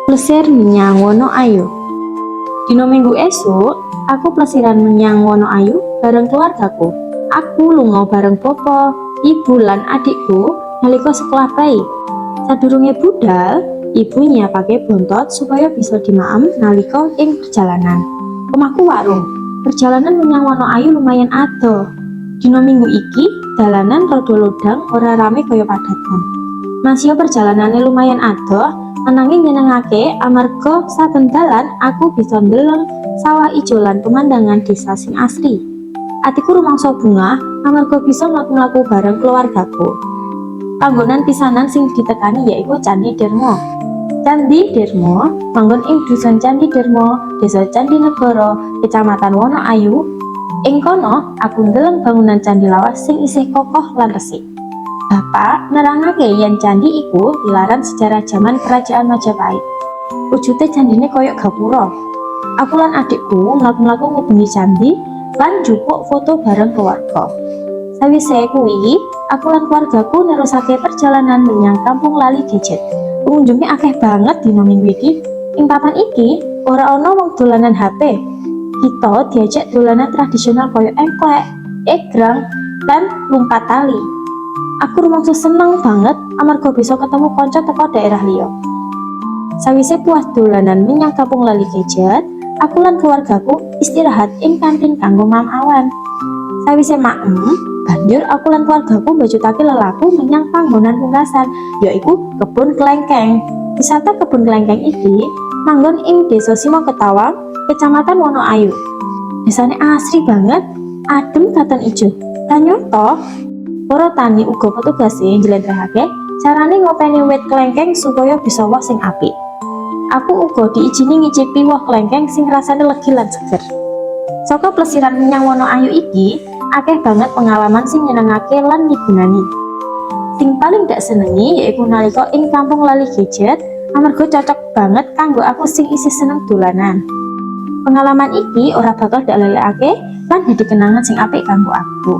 Plesir menyang Wonoayu. Dino minggu esuk, aku plesiran menyang Wonoayu bareng keluargaku. Aku lunga bareng bopo, ibu lan adikku nalika sekolah bayi. Sadurunge budal, ibu nyiapake bontot supaya bisa dimaem nalika ing perjalanan. Omahku warung. Perjalanan menyang Wonoayu lumayan adoh. Dino minggu iki, dalanan rada lodang ora rame kaya padatan. Masih perjalanannya lumayan adoh, ananging nyenengake amarga saben dalan aku bisa ndeleng sawah ijo lan pemandangan desa sing asri. Atiku rumangsa bunga amarga bisa mlaku-mlaku bareng keluargaku. Panggonan pisanan sing ditekani yaiku Candi Dermo. Candi Dermo manggon ing Dusun Candi Dermo, Desa Candi Negoro, Kecamatan Wonoayu. Ing kono aku ndeleng bangunan candi lawas sing isih kokoh lan resik. Bapak nerangake yen candi iku tilaran sejarah zaman kerajaan Majapahit. Wujute candine koyok gapura. Aku lan adikku mlaku-mlaku ngubengi candi lan njupuk foto bareng keluarga. Sawise kuwi, aku lan keluargaku nerusake perjalanan menyang Kampung Lali Gadget. Pengunjungnya akeh banget dina minggu iki. Ing papan iki ora ana wong dolanan HP. Kita diajak dolanan tradisional koyo engklek, egrang, dan lumpat tali. Aku rumangsa seneng banget amarga bisa ketemu kanca teko daerah liya. Sawise puas dolanan menyang Kampung Lali Gadget, aku lan keluargaku istirahat ing kantin kanggo mam awan. Sawise maem, banjur aku lan keluargaku mbajutake lelaku menyang panggonan pungkasan, yaiku Kebun Klengkeng. Wisata Kebun Klengkeng iki manggon ing Desa Simo Ketawang, Kecamatan Wonoayu. Desane asri banget, adem katon ijo. Ternyata para tani uga petugase njlentrehake carane ngopeni wit klengkeng supaya bisa woh sing apik. Aku uga diijini ngicipi woh klengkeng sing rasane legi lan seger. Saka plesiran menyang Wonoayu iki, akeh banget pengalaman sing nyenengake lan migunani. Sing paling dak senengi yaiku nalika ing Kampung Lali Gadget, amarga cocok banget kanggo aku sing isih seneng dolanan. Pengalaman iki ora bakal dak lelekake lan dadi kenangan sing apik kanggo aku.